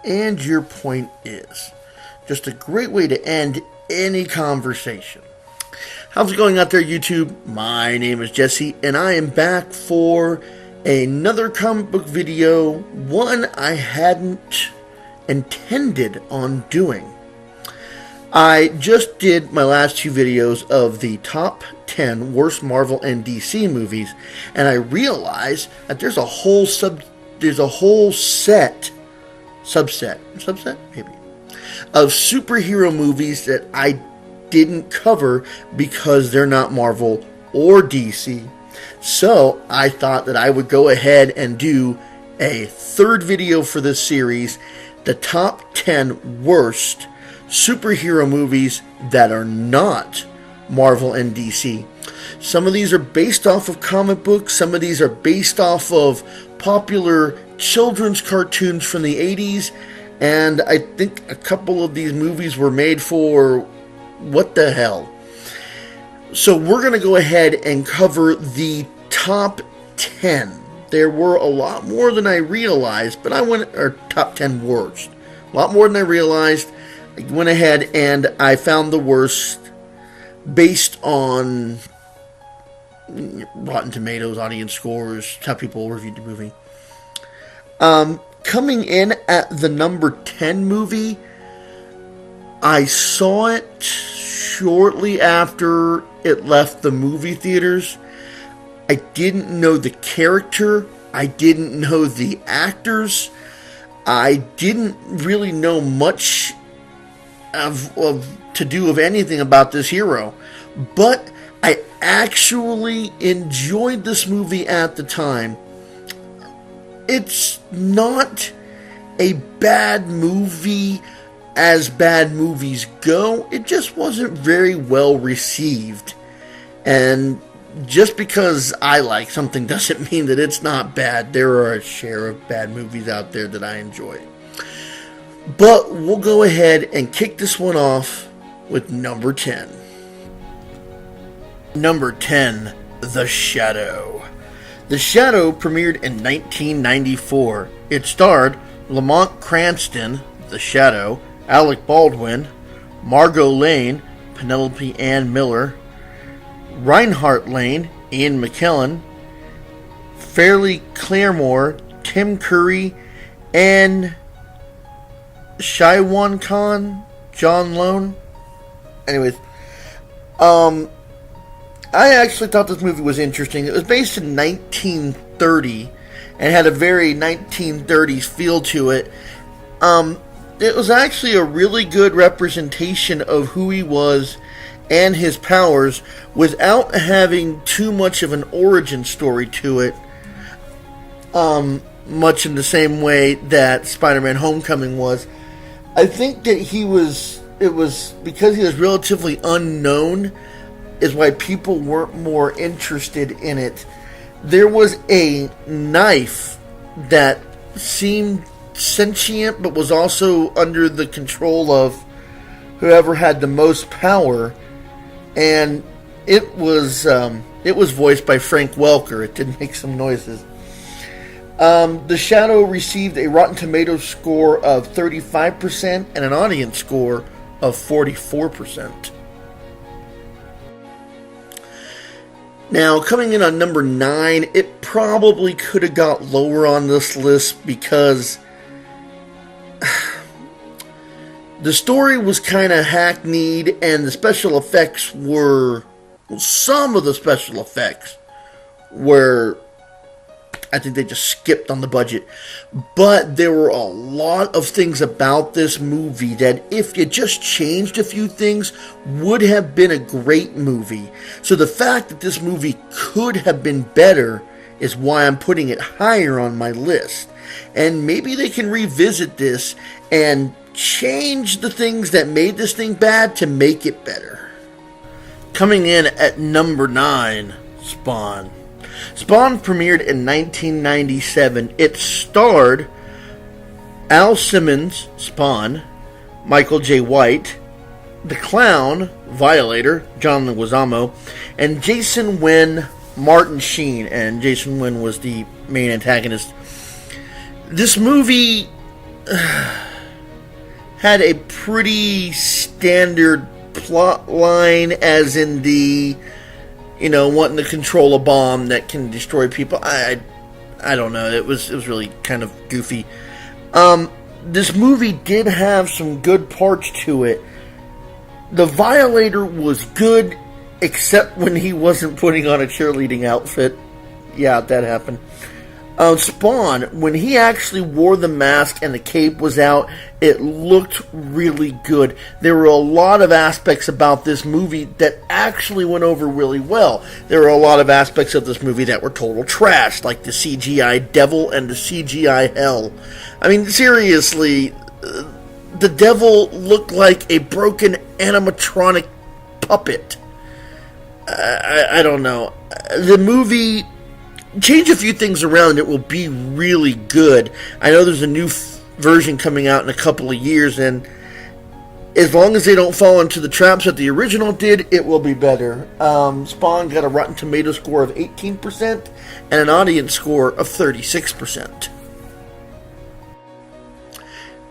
and your point is. Just a great way to end any conversation. How's it going out there, YouTube? My name is Jesse, and I am back for another comic book video, one I hadn't intended on doing. I just did my last two videos of the top 10 worst Marvel and DC movies, and I realized that there's a whole subset maybe, of superhero movies that I didn't cover because they're not Marvel or DC. So I thought that I would go ahead and do a third video for this series, the top 10 worst superhero movies that are not Marvel and DC. Some of these are based off of comic books, some of these are based off of popular children's cartoons from the 80s, and I think a couple of these movies were made for what the hell. So we're going to go ahead and cover the top 10. There were a lot more than I realized, but or top 10 worst. A lot more than I realized. I went ahead and I found the worst based on Rotten Tomatoes, audience scores, how people reviewed the movie. Coming in at the number 10 movie, I saw it shortly after it left the movie theaters. I didn't know the character. I didn't know the actors. I didn't really know much to do of anything about this hero. But I actually enjoyed this movie at the time. It's not a bad movie as bad movies go. It just wasn't very well received. And just because I like something doesn't mean that it's not bad. There are a share of bad movies out there that I enjoy. But we'll go ahead and kick this one off with number 10. Number 10, The Shadow. The Shadow premiered in 1994. It starred Lamont Cranston, The Shadow, Alec Baldwin, Margot Lane, Penelope Ann Miller, Reinhardt Lane, Ian McKellen, Fairleigh Claremore, Tim Curry, and Shaiwan Khan, John Lone. Anyways, I actually thought this movie was interesting. It was based in 1930 and had a very 1930s feel to it. It was actually a really good representation of who he was and his powers without having too much of an origin story to it. Much in the same way that Spider-Man Homecoming was. I think that it was because he was relatively unknown is why people weren't more interested in it. There was a knife that seemed sentient but was also under the control of whoever had the most power, and it was voiced by Frank Welker. It did make some noises. The Shadow received a Rotten Tomatoes score of 35% and an audience score of 44%. Now, coming in on number 9, it probably could have got lower on this list because the story was kind of hackneyed and the special effects were... some of the special effects were... I think they just skipped on the budget. But there were a lot of things about this movie that if you just changed a few things would have been a great movie. So the fact that this movie could have been better is why I'm putting it higher on my list. And maybe they can revisit this and change the things that made this thing bad to make it better. Coming in at number 9, Spawn. Spawn premiered in 1997. It starred Al Simmons, Spawn, Michael J. White, the Clown, Violator, John Leguizamo, and Jason Wynn, Martin Sheen. And Jason Wynn was the main antagonist. This movie... had a pretty standard plot line, as in the, wanting to control a bomb that can destroy people. I don't know. It was really kind of goofy. This movie did have some good parts to it. The Violator was good, except when he wasn't putting on a cheerleading outfit. Yeah, that happened. Spawn, when he actually wore the mask and the cape was out, it looked really good. There were a lot of aspects about this movie that actually went over really well. There were a lot of aspects of this movie that were total trash, like the CGI devil and the CGI hell. I mean, seriously, the devil looked like a broken animatronic puppet. I don't know. The movie, change a few things around, it will be really good. I know there's a new version coming out in a couple of years, and as long as they don't fall into the traps that the original did, it will be better. Spawn got a Rotten Tomatoes score of 18% and an audience score of 36%.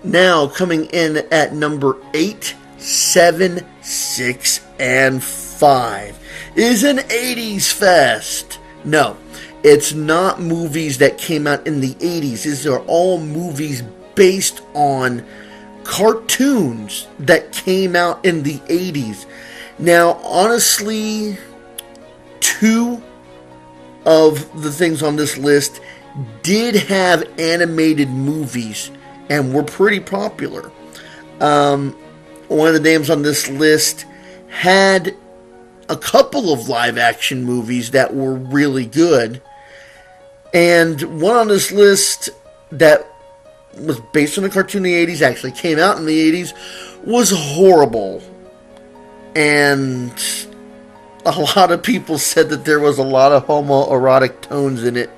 Now, coming in at number 8, 7, 6, and 5 is an 80s fest. No, it's not movies that came out in the 80s. These are all movies based on cartoons that came out in the 80s. Now, honestly, 2 of the things on this list did have animated movies and were pretty popular. One of the names on this list had a couple of live-action movies that were really good. And one on this list that was based on a cartoon in the 80s, actually came out in the 80s, was horrible. And a lot of people said that there was a lot of homoerotic tones in it.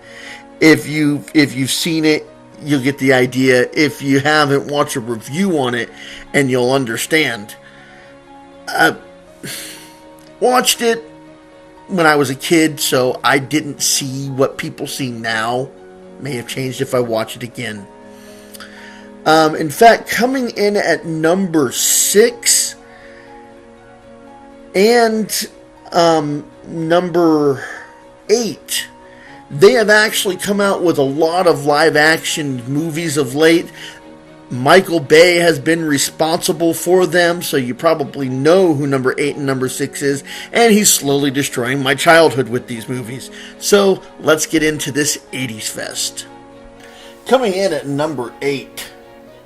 If you've seen it, you'll get the idea. If you haven't, watch a review on it and you'll understand. I watched it when I was a kid, so I didn't see what people see now. May have changed if I watch it again. In fact, coming in at number 6 and number 8, they have actually come out with a lot of live-action movies of late. Michael Bay has been responsible for them, so you probably know who number 8 and number 6 is, and he's slowly destroying my childhood with these movies. So, let's get into this 80s fest. Coming in at number 8,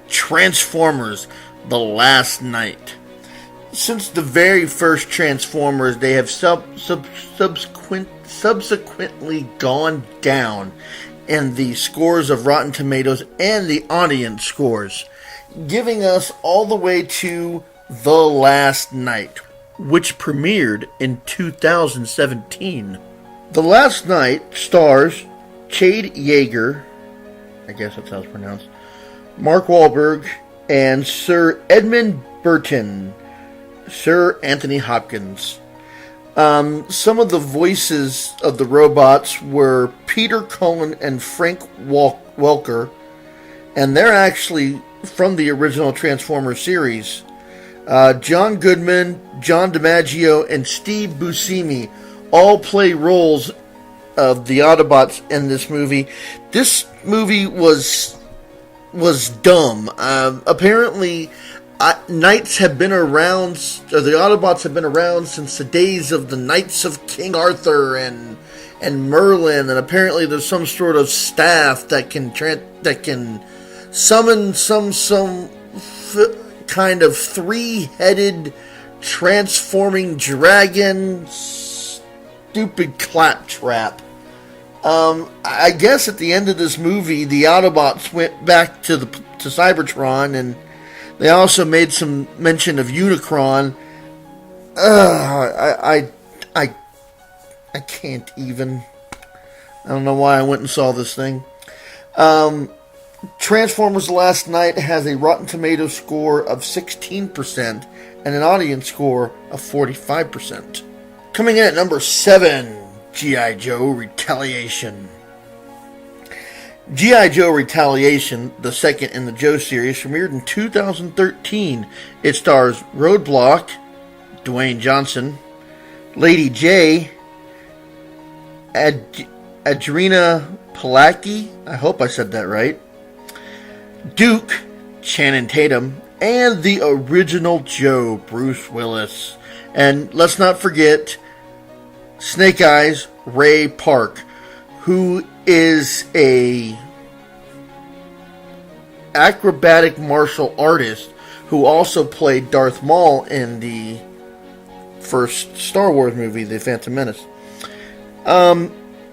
Transformers: The Last Knight. Since the very first Transformers, they have subsequently gone down in the scores of Rotten Tomatoes and the audience scores, giving us all the way to The Last Knight, which premiered in 2017. The Last Knight stars Chade Yeager, I guess that's how it's pronounced, Mark Wahlberg, and Sir Edmund Burton, Sir Anthony Hopkins. Some of the voices of the robots were Peter Cullen and Frank Welker, and they're actually from the original Transformers series. John Goodman, John DiMaggio, and Steve Buscemi all play roles of the Autobots in this movie. This movie was dumb. Apparently, Knights have been around, or the Autobots have been around since the days of the Knights of King Arthur and Merlin, and apparently there's some sort of staff that can summon some kind of 3-headed transforming dragon. Stupid claptrap. I guess at the end of this movie, the Autobots went back to Cybertron, and they also made some mention of Unicron. I can't even. I don't know why I went and saw this thing. Transformers: The Last Knight has a Rotten Tomatoes score of 16% and an audience score of 45%. Coming in at number 7, G.I. Joe: Retaliation. G.I. Joe Retaliation, the second in the Joe series, premiered in 2013. It stars Roadblock, Dwayne Johnson, Lady J, Adrena Palacki, I hope I said that right, Duke, Channing Tatum, and the original Joe, Bruce Willis. And let's not forget Snake Eyes, Ray Park, who is a acrobatic martial artist who also played Darth Maul in the first Star Wars movie, The Phantom Menace.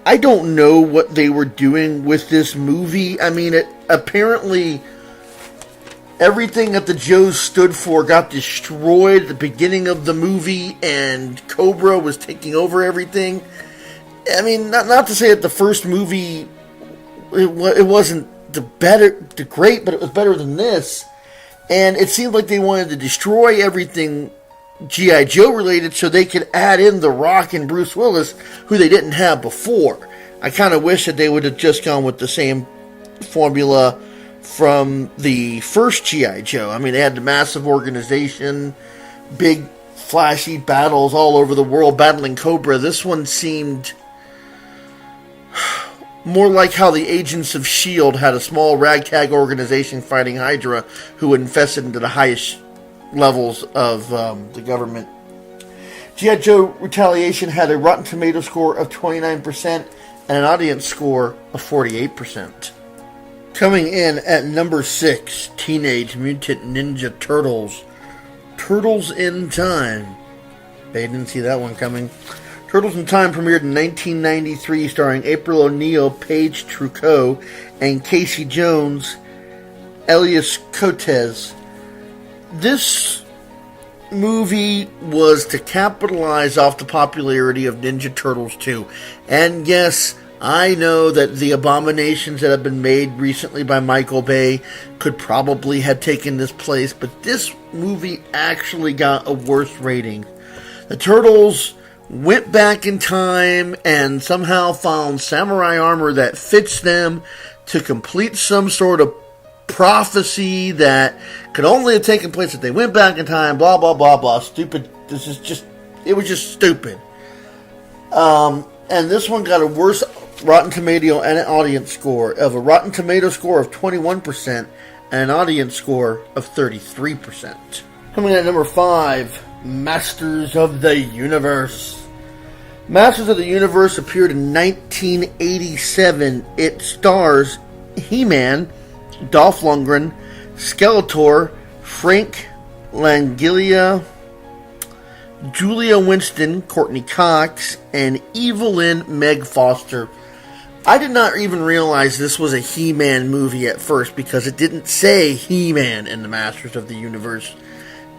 I don't know what they were doing with this movie. I mean, apparently everything that the Joes stood for got destroyed at the beginning of the movie, and Cobra was taking over everything. I mean, not to say that the first movie it wasn't the great, but it was better than this. And it seemed like they wanted to destroy everything G.I. Joe related so they could add in The Rock and Bruce Willis, who they didn't have before. I kind of wish that they would have just gone with the same formula from the first G.I. Joe. I mean, they had the massive organization, big flashy battles all over the world battling Cobra. This one seemed more like how the agents of S.H.I.E.L.D. had a small ragtag organization fighting Hydra, who infested into the highest levels of the government. G.I. Joe Retaliation had a Rotten Tomato score of 29% and an audience score of 48%. Coming in at number 6, Teenage Mutant Ninja Turtles. Turtles in Time. They didn't see that one coming. Turtles in Time premiered in 1993, starring April O'Neil, Paige Trucco, and Casey Jones, Elias Cotes. This movie was to capitalize off the popularity of Ninja Turtles 2. And yes, I know that the abominations that have been made recently by Michael Bay could probably have taken this place, but this movie actually got a worse rating. The Turtles went back in time and somehow found samurai armor that fits them to complete some sort of prophecy that could only have taken place if they went back in time, blah, blah, blah, blah. Stupid. It was just stupid. And this one got a worse Rotten Tomato and an audience score of a Rotten Tomato score of 21% and an audience score of 33%. Coming in at number 5, Masters of the Universe. Masters of the Universe appeared in 1987. It stars He-Man, Dolph Lundgren, Skeletor, Frank Langella, Julia Winston, Courtney Cox, and Evelyn Meg Foster. I did not even realize this was a He-Man movie at first because it didn't say He-Man in the Masters of the Universe.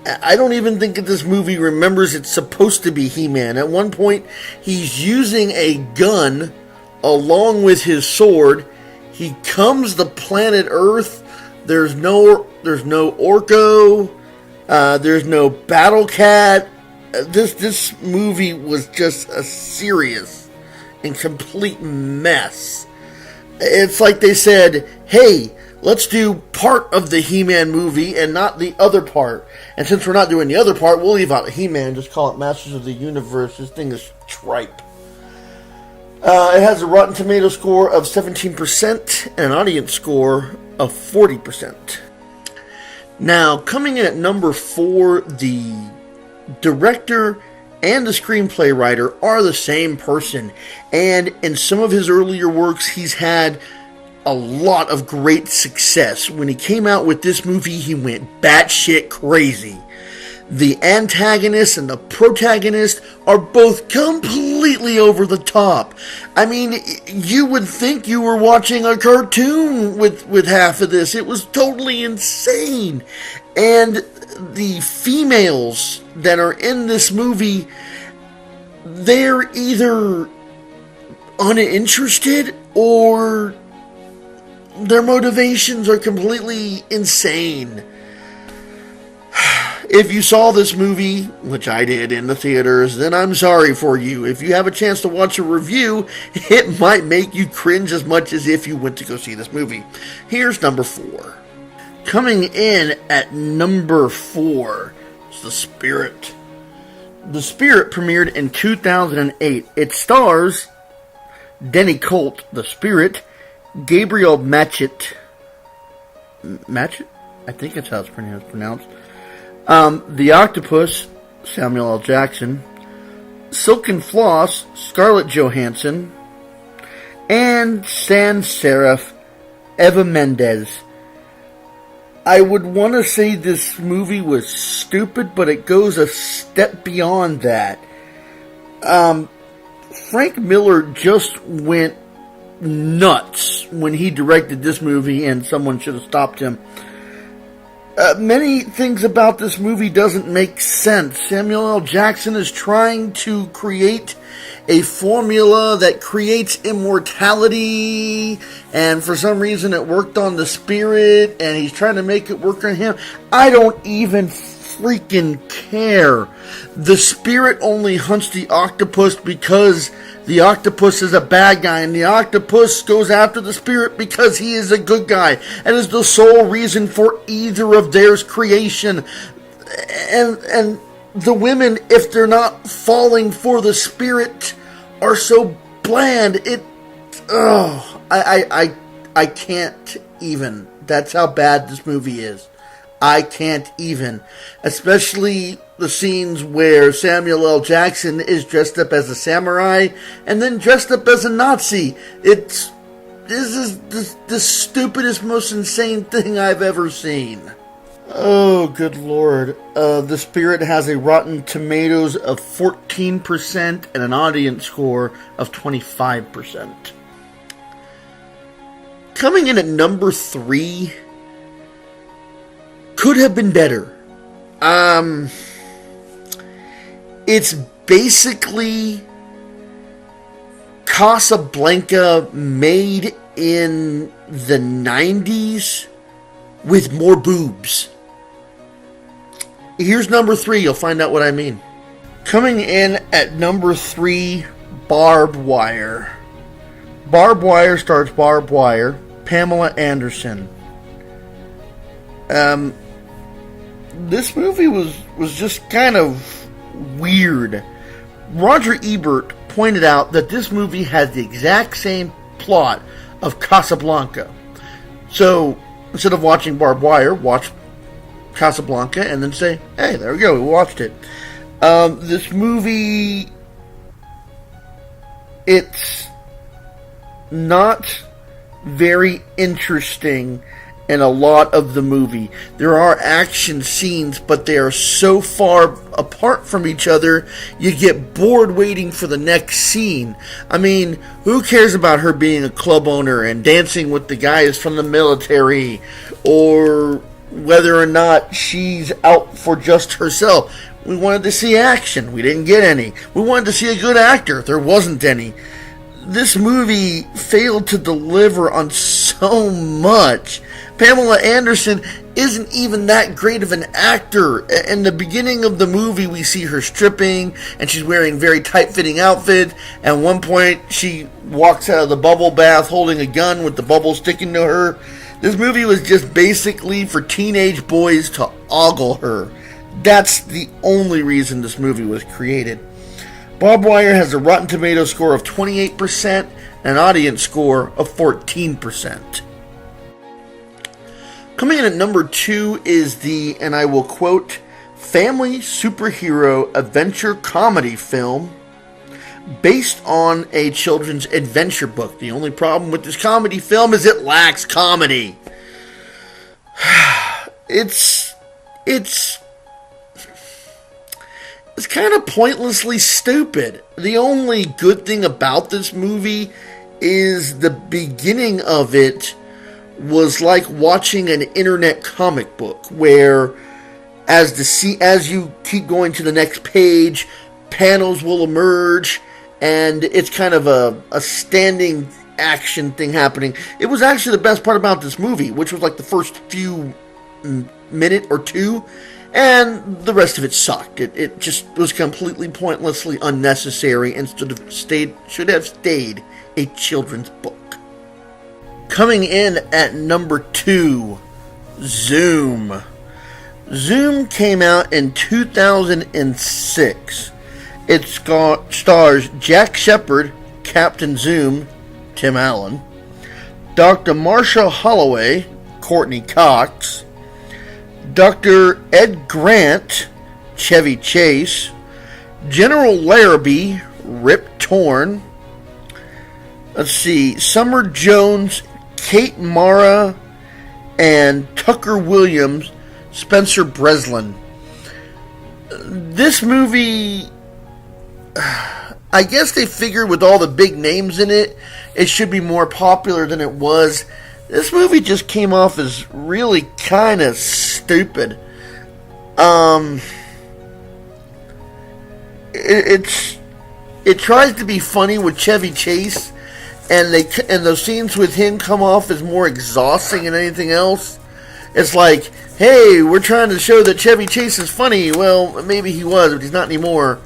I don't even think that this movie remembers it's supposed to be He-Man. At one point, he's using a gun along with his sword. He comes to planet Earth. There's no Orko. There's no Battle Cat. This movie was just a serious and complete mess. It's like they said, hey, let's do part of the He-Man movie and not the other part. And since we're not doing the other part, we'll leave out He-Man and just call it Masters of the Universe. This thing is tripe. It has a Rotten Tomato score of 17% and an audience score of 40%. Now, coming in at number 4, the director and the screenplay writer are the same person. And in some of his earlier works, he's had a lot of great success. When he came out with this movie, he went batshit crazy. The antagonist and the protagonist are both completely over the top. I mean, you would think you were watching a cartoon with half of this. It was totally insane. And the females that are in this movie, they're either uninterested or their motivations are completely insane. If you saw this movie, which I did in the theaters, then I'm sorry for you. If you have a chance to watch a review, it might make you cringe as much as if you went to go see this movie. Here's number 4. Coming in at number 4 is The Spirit. The Spirit premiered in 2008. It stars Denny Colt, the Spirit, Gabriel Matchett, I think that's how it's pronounced. The Octopus, Samuel L. Jackson, Silken Floss, Scarlett Johansson, and Sans Serif, Eva Mendes. I would want to say this movie was stupid, but it goes a step beyond that. Frank Miller just went nuts when he directed this movie, and someone should have stopped him. Many things about this movie doesn't make sense. Samuel L. Jackson is trying to create a formula that creates immortality, and for some reason it worked on the Spirit, and he's trying to make it work on him. I don't even freaking care. The Spirit only hunts the octopus because the octopus is a bad guy, and the octopus goes after the Spirit because he is a good guy, and is the sole reason for either of their creation. And the women, if they're not falling for the Spirit, are so bland. I can't even. That's how bad this movie is. I can't even. Especially the scenes where Samuel L. Jackson is dressed up as a samurai and then dressed up as a Nazi. This is the stupidest, most insane thing I've ever seen. Oh, good Lord. The Spirit has a Rotten Tomatoes of 14% and an audience score of 25%. Coming in at number 3, could have been better. It's basically Casablanca made in the 90s with more boobs. Here's number 3. You'll find out what I mean. Coming in at number 3, Barbed Wire. Barbed Wire stars Barbed Wire, Pamela Anderson. This movie was just kind of weird. Roger Ebert pointed out that this movie has the exact same plot of Casablanca. So, instead of watching Barbed Wire, watch Casablanca and then say, hey, there we go, we watched it. This movie, it's not very interesting in a lot of the movie. There are action scenes, but they are so far apart from each other, you get bored waiting for the next scene. I mean, who cares about her being a club owner and dancing with the guys from the military, or whether or not she's out for just herself? We wanted to see action. We didn't get any. We wanted to see a good actor. There wasn't any. This movie failed to deliver on so much. Pamela Anderson isn't even that great of an actor. In the beginning of the movie, we see her stripping, and she's wearing very tight-fitting outfit. At one point, she walks out of the bubble bath holding a gun with the bubble sticking to her. This movie was just basically for teenage boys to ogle her. That's the only reason this movie was created. Barbed Wire has a Rotten Tomatoes score of 28% and an audience score of 14%. Coming in at number 2 is the, and I will quote, family superhero adventure comedy film based on a children's adventure book. The only problem with this comedy film is it lacks comedy. It's kind of pointlessly stupid. The only good thing about this movie is the beginning of it was like watching an internet comic book, where as you keep going to the next page, panels will emerge, and it's kind of a standing action thing happening. It was actually the best part about this movie, which was like the first few minute or two, And the rest of it sucked. It just was completely pointlessly unnecessary and should have stayed a children's book. Coming in at number 2, Zoom. Zoom came out in 2006. It stars Jack Shepard, Captain Zoom, Tim Allen, Dr. Marsha Holloway, Courtney Cox, Dr. Ed Grant, Chevy Chase, General Larrabee, Rip Torn, Summer Jones, Kate Mara, and Tucker Williams, Spencer Breslin. This movie, I guess they figured with all the big names in it, it should be more popular than it was. This movie just came off as really kind of stupid. It tries to be funny with Chevy Chase, and those scenes with him come off as more exhausting than anything else. It's like, hey, we're trying to show that Chevy Chase is funny. Well, maybe he was, but he's not anymore.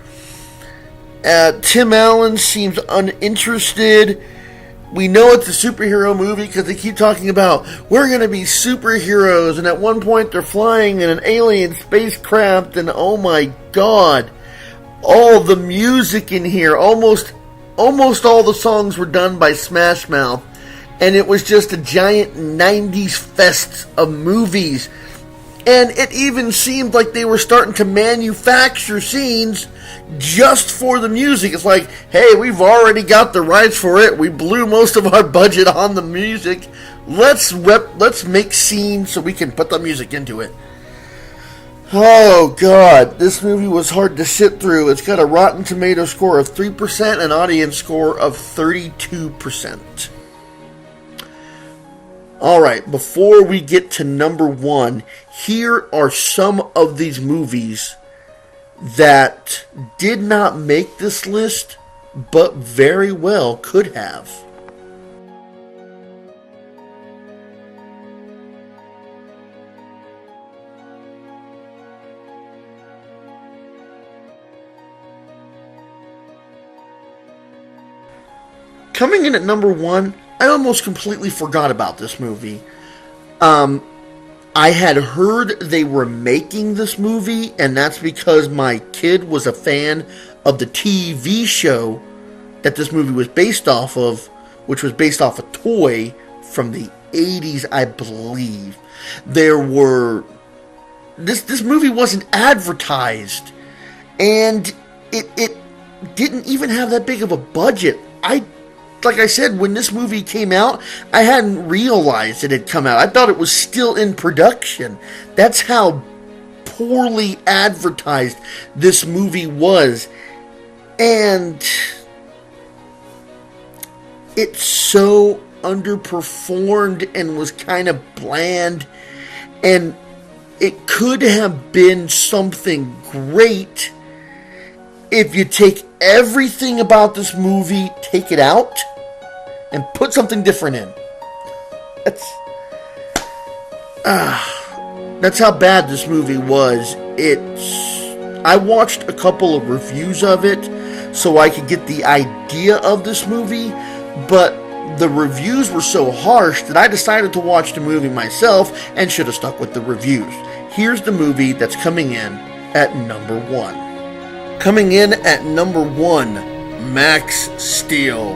Tim Allen seems uninterested. We know it's a superhero movie because they keep talking about, we're going to be superheroes, and at one point they're flying in an alien spacecraft, and oh my god, all the music in here, almost all the songs were done by Smash Mouth, and it was just a giant 90s fest of movies. And it even seemed like they were starting to manufacture scenes just for the music. It's like, hey, we've already got the rights for it. We blew most of our budget on the music. Let's make scenes so we can put the music into it. Oh, God. This movie was hard to sit through. It's got a Rotten Tomato score of 3% and an audience score of 32%. Alright, before we get to number 1, here are some of these movies that did not make this list, but very well could have. Coming in at number 1, I almost completely forgot about this movie. I had heard they were making this movie, and that's because my kid was a fan of the TV show that this movie was based off of, which was based off a toy from the 80s, I believe. This movie wasn't advertised, and it didn't even have that big of a budget. Like I said, when this movie came out, I hadn't realized it had come out. I thought it was still in production. That's how poorly advertised this movie was. And it so underperformed and was kind of bland. And it could have been something great if you take everything about this movie, take it out, and put something different in. That's how bad this movie was. I watched a couple of reviews of it so I could get the idea of this movie, but the reviews were so harsh that I decided to watch the movie myself and should have stuck with the reviews. Here's the movie that's coming in at number 1. Coming in at number 1, Max Steel.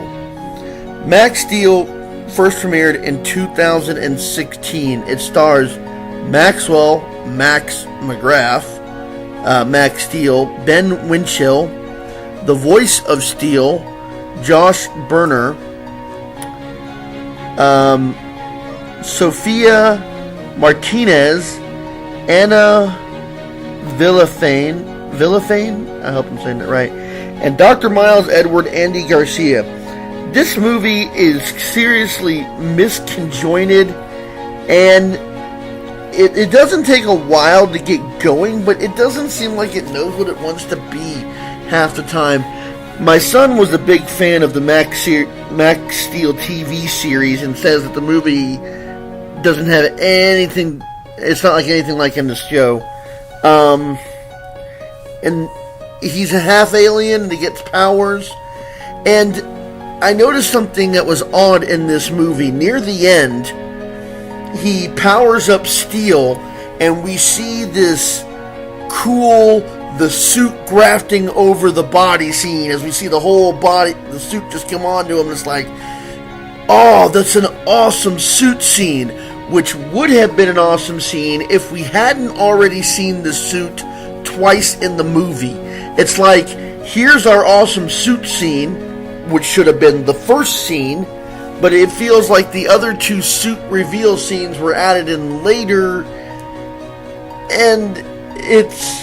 Max Steel first premiered in 2016. It stars Maxwell Max McGrath, Max Steel, Ben Winchell, the voice of Steel, Josh Berner, Sophia Martinez, Anna Villafane, I hope I'm saying that right, and Dr. Miles Edward Andy Garcia. This movie is seriously misconjointed, and it doesn't take a while to get going, but it doesn't seem like it knows what it wants to be half the time. My son was a big fan of the Max Steel TV series and says that the movie doesn't have anything, it's not like anything like in the show. And he's a half alien and he gets powers. And I noticed something that was odd in this movie. Near the end, he powers up Steel, and we see this cool, the suit grafting over the body scene as we see the whole body, the suit just come onto him. It's like, oh, that's an awesome suit scene, which would have been an awesome scene if we hadn't already seen the suit twice in the movie. It's like, here's our awesome suit scene, which should have been the first scene, but it feels like the other two suit reveal scenes were added in later, and it's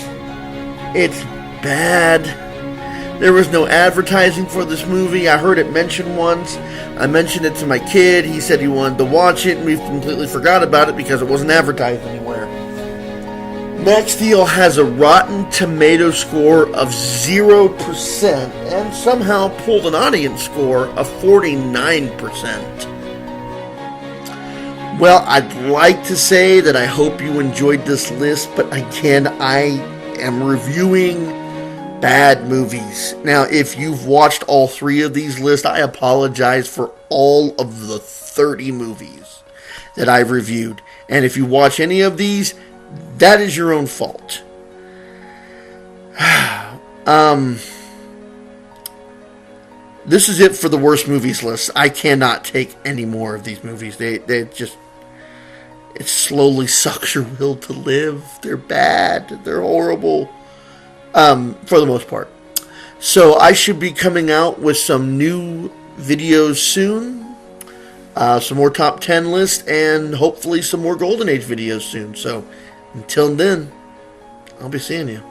bad. There was no advertising for this movie. I heard it mentioned once. I mentioned it to my kid. He said he wanted to watch it, and we completely forgot about it because it wasn't advertised anywhere. Max Steel has a Rotten Tomato score of 0% and somehow pulled an audience score of 49%. Well, I'd like to say that I hope you enjoyed this list, but again, I am reviewing bad movies. Now, if you've watched all three of these lists, I apologize for all of the 30 movies that I've reviewed. And if you watch any of these, that is your own fault. This is it for the worst movies list. I cannot take any more of these movies. They just, it slowly sucks your will to live. They're bad. They're horrible. For the most part. So I should be coming out with some new videos soon. Some more top 10 lists, and hopefully some more Golden Age videos soon. So until then, I'll be seeing you.